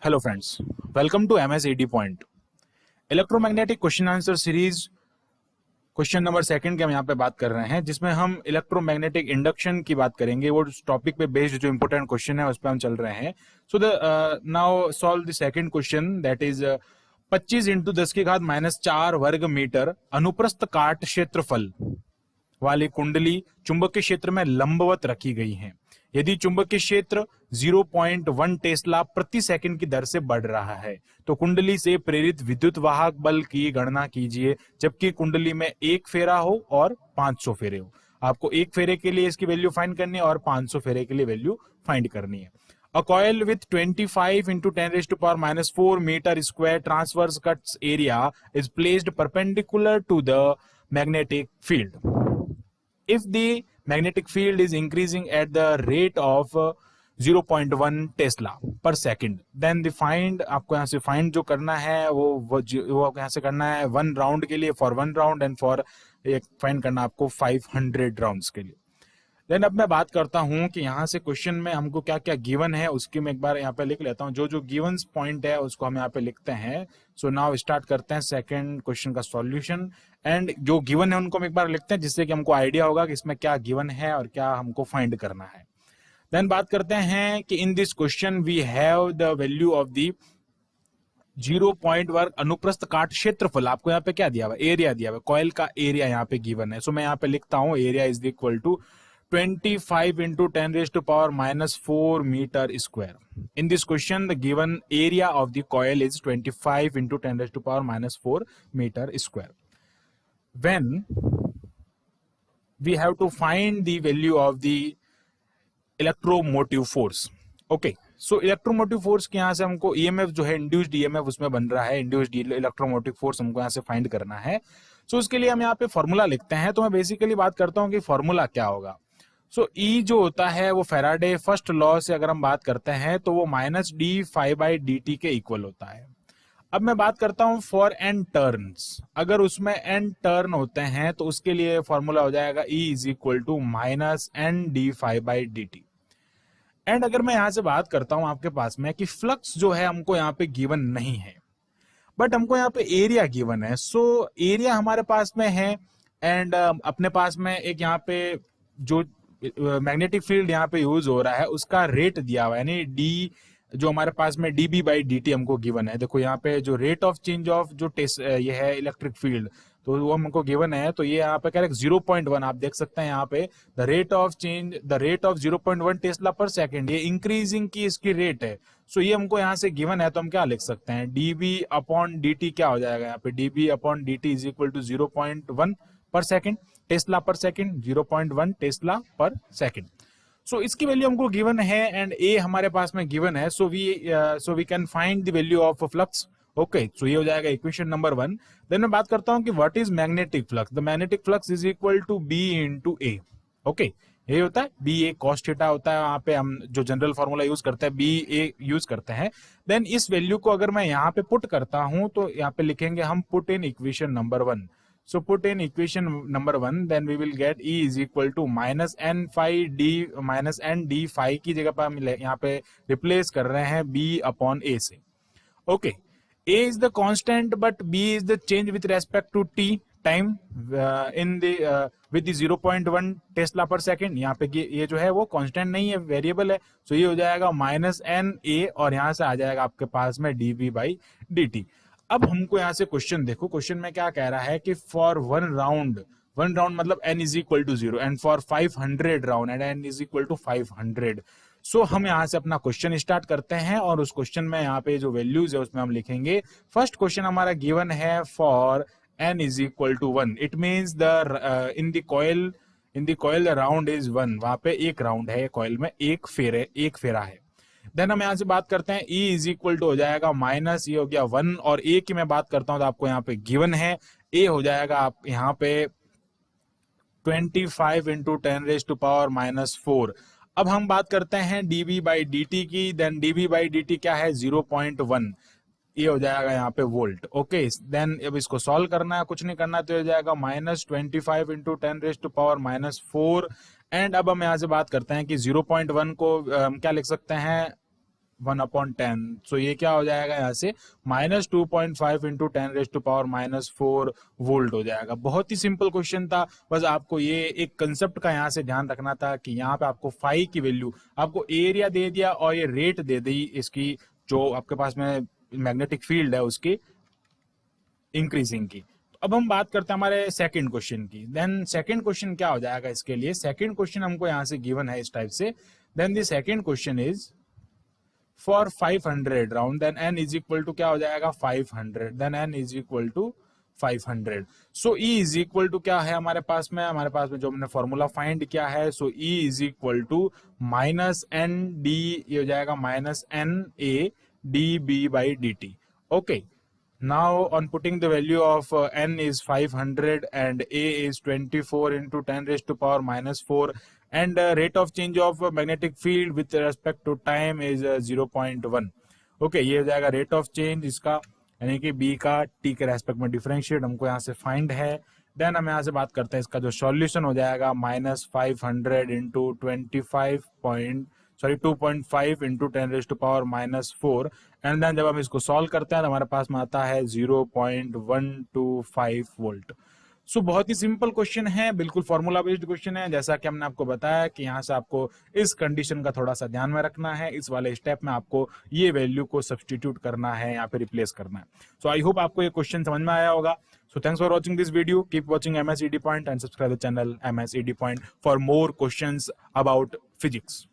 Hello friends, welcome to MS 80 point electromagnetic question answer series. Question number second की हम यहाँ पे बात कर रहे हैं, जिसमें हम इलेक्ट्रोमैग्नेटिक इंडक्शन की बात करेंगे। वो टॉपिक पे बेस्ड जो इंपॉर्टेंट क्वेश्चन है उस पर हम चल रहे हैं। So the now solve the second question, that is 25 into 10⁻⁴ वर्ग मीटर अनुप्रस्थ काट क्षेत्रफल वाली कुंडली चुंबकीय क्षेत्र में लंबवत रखी गई है। यदि चुंबकीय क्षेत्र 0.1 टेस्ला प्रति सेकंड की दर से बढ़ रहा है तो कुंडली से प्रेरित विद्युत वाहक बल की गणना कीजिए, जबकि कुंडली में एक फेरा हो और 500 फेरे हो। आपको एक फेरे के लिए इसकी वैल्यू फाइंड करनी है और 500 फेरे के लिए वैल्यू फाइंड करनी है। A coil with 25 into 10⁻⁴ meter square transverse cuts area is placed perpendicular to the magnetic field. If the magnetic field is increasing at the rate of 0.1 Tesla पर second, then the find, आपको यहाँ से find जो करना है वो यहाँ से करना है 1 राउंड के लिए, for 1 round, and for find करना आपको 500 राउंड्स के लिए। देन अब मैं बात करता हूं कि यहाँ से क्वेश्चन में हमको क्या क्या गिवन है उसकी मैं एक बार यहाँ पे लिख लेता हूँ। जो जो गिवन पॉइंट है उसको हम यहाँ पे लिखते हैं। सो नाउ स्टार्ट करते हैं सेकंड क्वेश्चन का सॉल्यूशन, एंड जो गिवन है उनको हम एक बार लिखते हैं, जिससे कि हमको आइडिया होगा कि इसमें क्या गिवन है और क्या हमको फाइंड करना है। देन बात करते हैं कि in this question we have the value of the 0 point वर्ग अनुप्रस्थ काट क्षेत्रफल। आपको यहाँ पे क्या दिया हुआ, एरिया दिया हुआ, कॉइल का एरिया यहाँ पे गिवन है। सो मैं यहाँ पे लिखता हूँ area is equal to 25 into 10⁻⁴ meter square. In this question, the given area of the coil is 25 into 10⁻⁴ meter square. When we have to find the value of the electromotive force. Okay. So electromotive force के यहाँ से हमको EMF जो है, induced EMF उसमें बन रहा है, इंड्यूस्ड इलेक्ट्रोमोटिव फोर्स हमको यहाँ से फाइंड करना है। सो उसके लिए हम यहाँ पे फॉर्मूला लिखते हैं। तो मैं बेसिकली बात करता हूँ कि फॉर्मूला क्या होगा। सो ई जो होता है वो फैराडे फर्स्ट लॉ से अगर हम बात करते हैं तो वो -d∅/dt के इक्वल होता है। अब मैं बात करता हूं फॉर n टर्न्स। अगर उसमें n टर्न होते हैं तो उसके लिए फॉर्मूला हो जाएगा E is equal to -N⁵/dt। And अगर मैं यहां से बात करता हूं आपके पास में कि फ्लक्स जो है हमको यहाँ पे गिवन नहीं है, बट हमको यहाँ पे एरिया गिवन है। सो एरिया हमारे पास में है, एंड अपने पास में एक यहाँ पे जो मैग्नेटिक फील्ड यहाँ पे यूज हो रहा है उसका रेट दिया हुआ है, यानी डी जो हमारे पास में dB/dt हमको गिवन है। देखो यहाँ पे जो रेट ऑफ चेंज ऑफ जो ये है इलेक्ट्रिक फील्ड, तो वो हमको गिवन है। तो ये यहाँ पे करेक्ट 0.1 आप देख सकते हैं यहाँ पे द रेट ऑफ 0.1 टेस्ला पर सेकंड, ये इंक्रीजिंग की इसकी रेट है। सो ये हमको यहाँ से गिवन है, तो हम क्या लिख सकते हैं, dB/dt क्या हो जाएगा यहाँ पे, dB/dt इज इक्वल टू 0.1 पर सेकंड, टेस्ला पर सेकंड, 0.1 टेस्ला पर सेकंड। सो इसकी वैल्यू हमको गिवन है एंड ए हमारे पास में गिवन है। So we can find the value of flux. Okay, so ये हो जाएगा इक्वेशन नंबर 1। देन मैं बात करता हूं कि what is magnetic flux. The magnetic flux is equal to b into a. Okay, ये होता है बी ए कॉस थीटा होता है। वहां पे हम जो जनरल फॉर्मूला यूज करते हैं बी ए यूज करते हैं। देन इस वैल्यू को अगर मैं यहाँ पे पुट करता हूं तो यहाँ पे लिखेंगे हम put in equation number 1। So put in equation number 1, then we will get E is equal to -N⁵ की जगह पर हम यहाँ पे रिप्लेस कर रहे हैं B/A से। Okay, A is the constant but B is the change with respect to t time in the with the 0.1 Tesla पर सेकंड। यहाँ पे ये जो है वो कांस्टेंट नहीं है, वेरिएबल है। सो ये हो जाएगा -NA और यहाँ से आ जाएगा आपके पास में dB/dt। अब हमको यहाँ से क्वेश्चन देखो, क्वेश्चन में क्या कह रहा है कि फॉर 1 राउंड मतलब n is equal to 0, and for 500 round and n is equal to 500। So हम यहाँ से अपना क्वेश्चन स्टार्ट करते हैं और उस क्वेश्चन में यहाँ पे जो वैल्यूज है उसमें हम लिखेंगे। फर्स्ट क्वेश्चन हमारा गिवन है for n is equal to 1। It means the in the coil round is 1। वहां पे एक राउंड है, कॉइल में एक फेरा है। देन हम यहाँ से बात करते हैं E इज इक्वल टू हो जाएगा माइनस, ये हो गया 1, और A की मैं बात करता हूं तो आपको यहाँ पे गिवन है A हो जाएगा आप यहाँ पे 25 इंटू 10⁻⁻⁴। अब हम बात करते हैं dB/dt की। देन dB/dt क्या है, 0.1, ये हो जाएगा यहाँ पे वोल्ट। ओके, देन अब इसको सॉल्व करना है, कुछ नहीं करना, तो ये हो जाएगा -25 इंटू 10⁻⁴। एंड अब हम यहाँ से बात करते हैं कि 0.1 को हम क्या लिख सकते हैं, 1/10, सो ये क्या हो जाएगा यहाँ से -2.5 इंटू 10⁻⁻⁴ वोल्ट हो जाएगा। बहुत ही सिंपल क्वेश्चन था, बस आपको ये एक कंसेप्ट का यहाँ से ध्यान रखना था कि यहाँ पे आपको फाई की वैल्यू, आपको एरिया दे दिया और ये रेट दे दी इसकी, जो आपके पास में मैग्नेटिक फील्ड है उसकी इंक्रीजिंग की। अब हम बात करते हैं हमारे सेकंड क्वेश्चन की। देन सेकंड क्वेश्चन क्या हो जाएगा इसके लिए, सेकंड क्वेश्चन हमको यहाँ से गिवन है इस टाइप से। Then the second question is for 500 round, then n is equal to क्या हो जाएगा 500, then n is equal to 500। So E is equal to क्या है हमारे पास में जो हमने फॉर्मूला फाइंड किया है, so E is equal to -ND, ये हो जाएगा -NA dB/dt। Okay, now on putting the value of n is 500 and A is 24 into 10⁻⁻⁴, and rate of change of magnetic field with respect to time is 0.1। Okay, ये हो जाएगा rate of change इसका, यानी कि B का T के respect में differentiate हमको यहाँ से फाइंड है। देन हम यहाँ से बात करते हैं इसका जो सॉल्यूशन हो जाएगा -500 इंटू 2.5 इंटू 10⁻⁻⁴, एंड देन जब हम इसको सॉल्व करते हैं तो हमारे पास में आता है 0.125 वोल्ट। सो बहुत ही सिंपल क्वेश्चन है, बिल्कुल फॉर्मूला बेस्ड क्वेश्चन है। जैसा कि हमने आपको बताया कि यहाँ से आपको इस कंडीशन का थोड़ा सा ध्यान में रखना है, इस वाले स्टेप में आपको ये वैल्यू को सब्सटीट्यूट करना है या फिर रिप्लेस करना है। सो आई होप आपको ये क्वेश्चन समझ में आया होगा। So thanks for watching this video. Keep watching MS ED Point and subscribe the channel MS ED Point for more questions about physics.